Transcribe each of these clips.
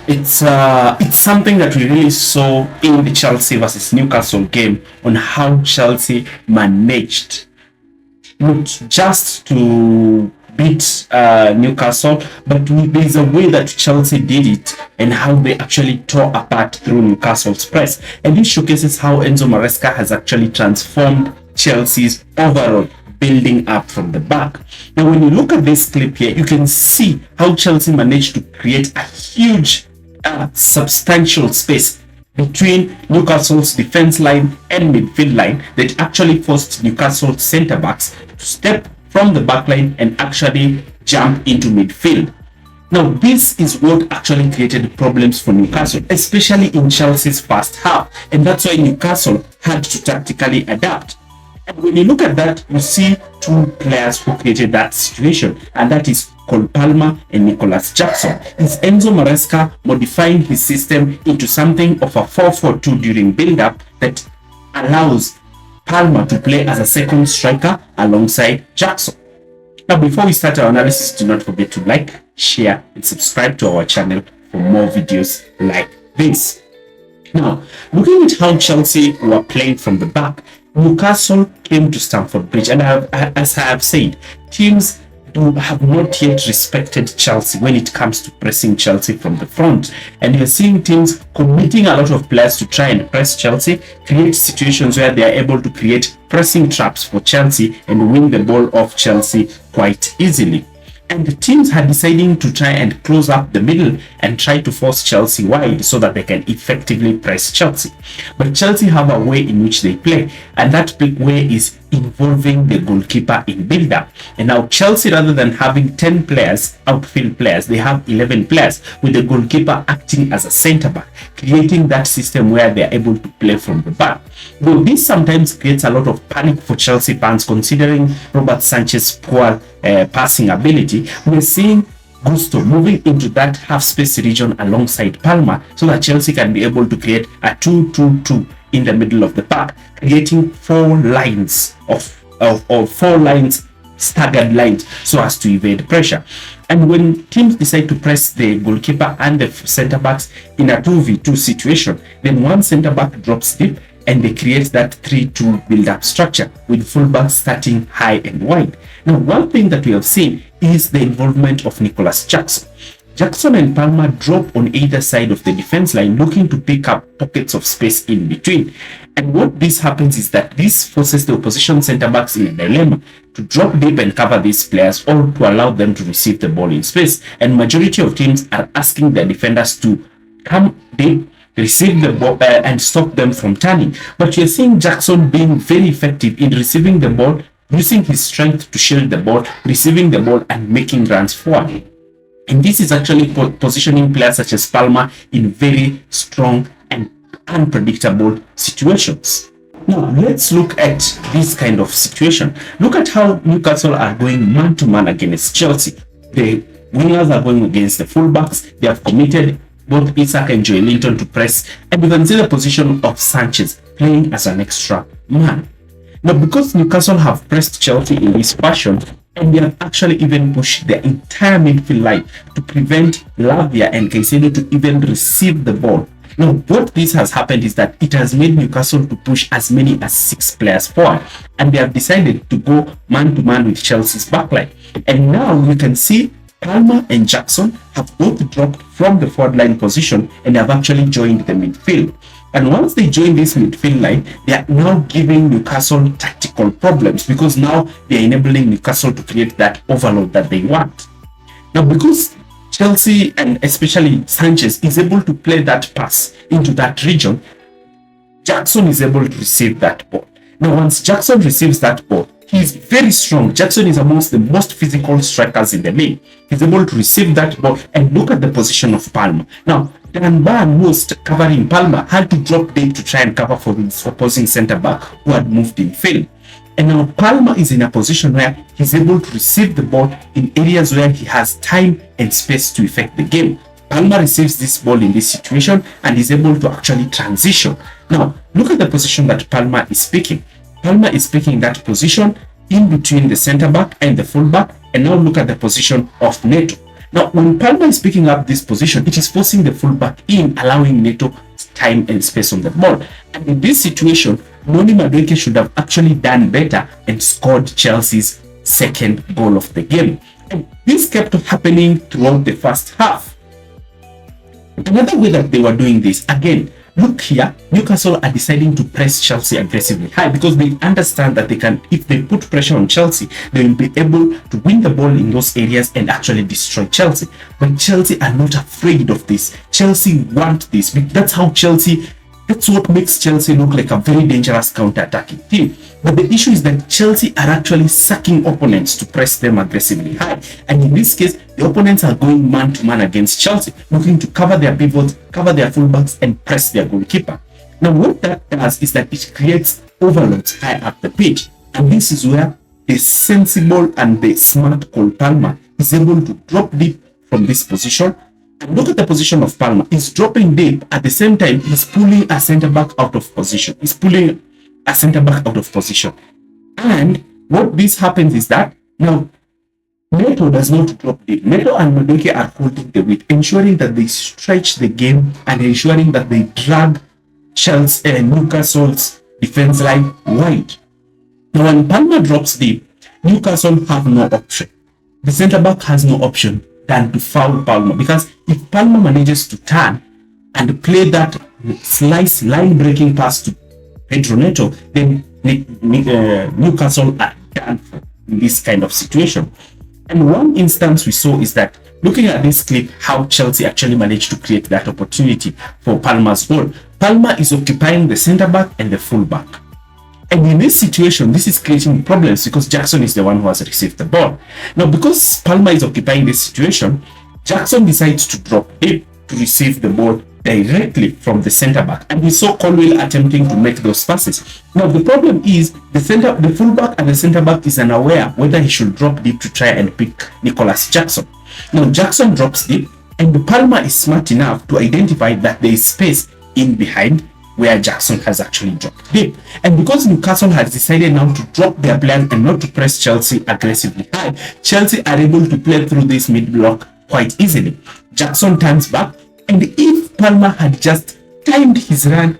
It's something that we really saw in the Chelsea versus Newcastle game on how Chelsea managed not just to beat Newcastle, but there's a way that Chelsea did it and how they actually tore apart through Newcastle's press. And this showcases how Enzo Maresca has actually transformed Chelsea's overall building up from the back. Now, when you look at this clip here, you can see how Chelsea managed to create a huge, substantial space between Newcastle's defense line and midfield line that actually forced Newcastle centre backs to step from the back line and actually jump into midfield. Now, this is what actually created problems for Newcastle, especially in Chelsea's first half, and that's why Newcastle had to tactically adapt. And when you look at that, you see two players who created that situation, and that is Cole Palmer and Nicholas Jackson. Is Enzo Maresca modifying his system into something of a 4-4-2 during build-up that allows Palmer to play as a second striker alongside Jackson. Now, before we start our analysis, do not forget to like, share, and subscribe to our channel for more videos like this. Now, looking at how Chelsea were playing from the back, Newcastle came to Stamford Bridge, and as I have said, teams have not yet respected Chelsea when it comes to pressing Chelsea from the front. And you're seeing teams committing a lot of players to try and press Chelsea, create situations where they are able to create pressing traps for Chelsea and win the ball off Chelsea quite easily. And the teams are deciding to try and close up the middle and try to force Chelsea wide so that they can effectively press Chelsea. But Chelsea have a way in which they play, and that big way is involving the goalkeeper in build-up. And now Chelsea, rather than having 10 players, outfield players, they have 11 players, with the goalkeeper acting as a centre-back, creating that system where they are able to play from the back. Though this sometimes creates a lot of panic for Chelsea fans, considering Robert Sanchez's poor passing ability. We're seeing Gusto moving into that half-space region alongside Palmer so that Chelsea can be able to create a 2-2-2 in the middle of the park, creating four lines staggered lines so as to evade pressure. And when teams decide to press the goalkeeper and the centre backs in a 2v2 situation, then one centre back drops deep and they create that 3-2 build-up structure with fullbacks starting high and wide. Now, one thing that we have seen is the involvement of Nicholas Jackson. Jackson and Palmer drop on either side of the defense line, looking to pick up pockets of space in between. And what this happens is that this forces the opposition centre-backs in a dilemma to drop deep and cover these players, or to allow them to receive the ball in space. And majority of teams are asking their defenders to come deep, receive the ball, and stop them from turning. But you're seeing Jackson being very effective in receiving the ball, using his strength to shield the ball, receiving the ball, and making runs forward. And this is actually positioning players such as Palmer in very strong and unpredictable situations. Now, let's look at this kind of situation. Look at how Newcastle are going man-to-man against Chelsea. The wingers are going against the fullbacks. They have committed both Isak and Joelinton to press, and you can see the position of Sanchez playing as an extra man. Now, because Newcastle have pressed Chelsea in this fashion, and they have actually even pushed their entire midfield line to prevent Lavia and Caicedo to even receive the ball. Now, what this has happened is that it has made Newcastle to push as many as 6 players forward, and they have decided to go man-to-man with Chelsea's backline. And now you can see Palmer and Jackson have both dropped from the forward line position and have actually joined the midfield. And once they join this midfield line, they are now giving Newcastle tactical problems, because now they are enabling Newcastle to create that overload that they want. Now, because Chelsea and especially Sanchez is able to play that pass into that region, Jackson is able to receive that ball. Now, once Jackson receives that ball, he is very strong. Jackson is amongst the most physical strikers in the league. He's able to receive that ball, and look at the position of Palmer. Now, Dan Barn, who was covering Palmer, had to drop deep to try and cover for his opposing centre-back who had moved in field. And now Palmer is in a position where he's able to receive the ball in areas where he has time and space to effect the game. Palmer receives this ball in this situation and is able to actually transition. Now, look at the position that Palmer is picking. Palmer is picking that position in between the centre-back and the full-back, and now look at the position of Neto. Now, when Palma is picking up this position, it is forcing the fullback in, allowing Neto time and space on the ball. And in this situation, Noni Madueke should have actually done better and scored Chelsea's second goal of the game. And this kept happening throughout the first half. Another way that they were doing this, again, look here, Newcastle are deciding to press Chelsea aggressively high because they understand that they can, if they put pressure on Chelsea, they will be able to win the ball in those areas and actually destroy Chelsea. But Chelsea are not afraid of this. Chelsea want this. That's what makes Chelsea look like a very dangerous counter-attacking team. But the issue is that Chelsea are actually sucking opponents to press them aggressively high. And in this case, the opponents are going man-to-man against Chelsea, looking to cover their pivots, cover their fullbacks, and press their goalkeeper. Now, what that does is that it creates overloads high up the pitch. And this is where the sensible and the smart Cole Palmer is able to drop deep from this position. And look at the position of Palmer. He's dropping deep. At the same time, he's pulling a centre-back out of position. And what this happens is that now Neto does not drop deep. Neto and Madueke are holding the weight, ensuring that they stretch the game and ensuring that they drag Chelsea and Newcastle's defense line wide. Now, when Palmer drops deep, Newcastle have no option. The centre-back has no option than to foul Palmer, because if Palmer manages to turn and play that slice line-breaking pass to Pedro Neto, then Newcastle are done for in this kind of situation. And one instance we saw is that, looking at this clip, how Chelsea actually managed to create that opportunity for Palmer's goal. Palmer is occupying the centre-back and the full-back. And in this situation, this is creating problems because Jackson is the one who has received the ball. Now, because Palmer is occupying this situation, Jackson decides to drop deep to receive the ball directly from the centre-back. And we saw Colwill attempting to make those passes. Now, the problem is the full-back and the centre-back is unaware whether he should drop deep to try and pick Nicholas Jackson. Now, Jackson drops deep, and Palmer is smart enough to identify that there is space in behind where Jackson has actually dropped deep. And because Newcastle has decided now to drop their plan and not to press Chelsea aggressively high, Chelsea are able to play through this mid-block quite easily. Jackson turns back, and if Palmer had just timed his run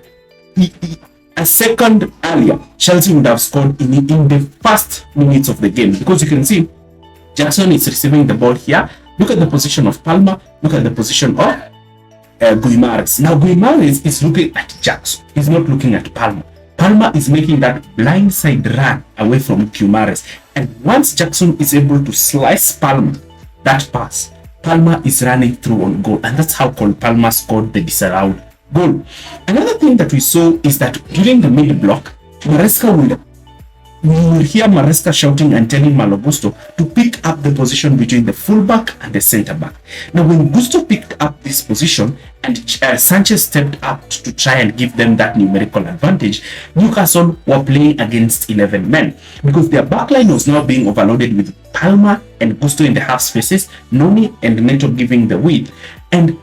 a second earlier, Chelsea would have scored in the first minutes of the game. Because you can see Jackson is receiving the ball here. Look at the position of Palmer. Look at the position of Guimares. Now, Guimares is looking at Jackson. He's not looking at Palmer. Palmer is making that blindside run away from Guimares. And once Jackson is able to slice Palmer, that pass, Palmer is running through on goal. And that's how Cole Palmer scored the disallowed goal. Another thing that we saw is that during the mid-block, we will hear Maresca shouting and telling Malo Gusto to pick up the position between the fullback and the centre-back. Now, when Gusto picked up this position and Sanchez stepped up to try and give them that numerical advantage, Newcastle were playing against 11 men because their backline was now being overloaded with Palmer and Gusto in the half spaces, Noni and Neto giving the width. And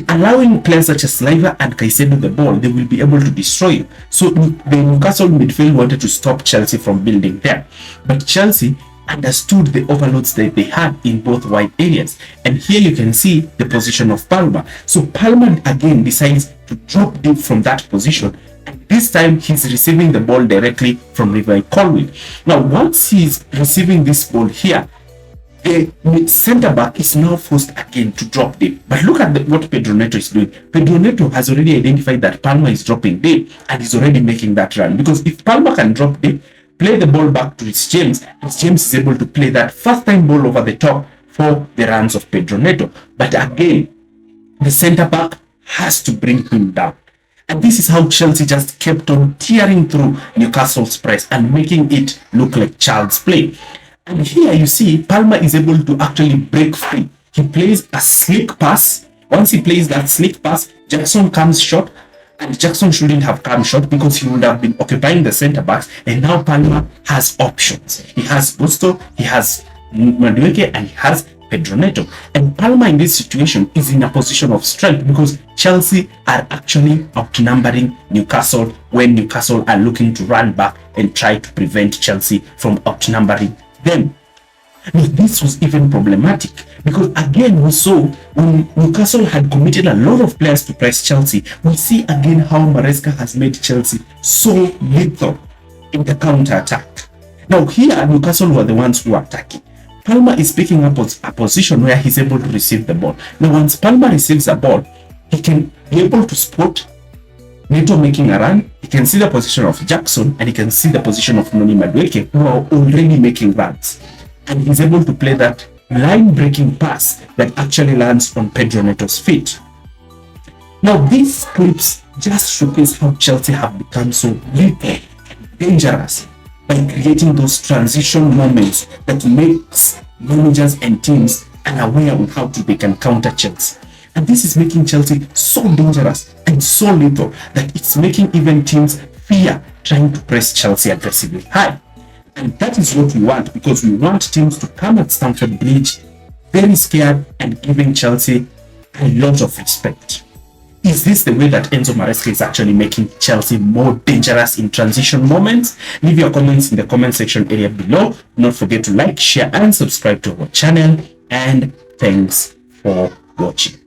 allowing players such as Sliver and Caicedo the ball, they will be able to destroy you. So the Newcastle midfield wanted to stop Chelsea from building there. But Chelsea understood the overloads that they had in both wide areas. And here you can see the position of Palmer. So Palmer again decides to drop deep from that position. And this time he's receiving the ball directly from Levi Colwill. Now, once he's receiving this ball here, the centre-back is now forced again to drop deep. But look at what Pedro Neto is doing. Pedro Neto has already identified that Palmer is dropping deep and he's already making that run. Because if Palmer can drop deep, play the ball back to Rhys James is able to play that first-time ball over the top for the runs of Pedro Neto. But again, the centre-back has to bring him down. And this is how Chelsea just kept on tearing through Newcastle's press and making it look like child's play. And here you see Palmer is able to actually break free. He plays a slick pass. Once he plays that slick pass, Jackson comes short. And Jackson shouldn't have come short because he would have been occupying the centre-backs. And now Palmer has options. He has Gusto, he has Madueke, and he has Pedro Neto. And Palmer in this situation is in a position of strength because Chelsea are actually outnumbering Newcastle when Newcastle are looking to run back and try to prevent Chelsea from outnumbering them. Now, this was even problematic Because again, we saw when Newcastle had committed a lot of players to press Chelsea, we see again how Maresca has made Chelsea so lethal in the counter-attack. Now here, Newcastle were the ones who were attacking. Palmer is picking up a position where he's able to receive the ball. Now once Palmer receives the ball, he can be able to spot Neto making a run. He can see the position of Jackson, and he can see the position of Noni Madueke, who are already making runs. And he's able to play that line-breaking pass that actually lands on Pedro Neto's feet. Now these clips just showcase how Chelsea have become so lethal and dangerous by creating those transition moments that makes managers and teams unaware of how they can counter Chelsea. And this is making Chelsea so dangerous and so lethal that it's making even teams fear trying to press Chelsea aggressively high. And that is what we want, because we want teams to come at Stamford Bridge very scared and giving Chelsea a lot of respect. Is this the way that Enzo Maresca is actually making Chelsea more dangerous in transition moments? Leave your comments in the comment section area below. Do not forget to like, share, and subscribe to our channel. And thanks for watching.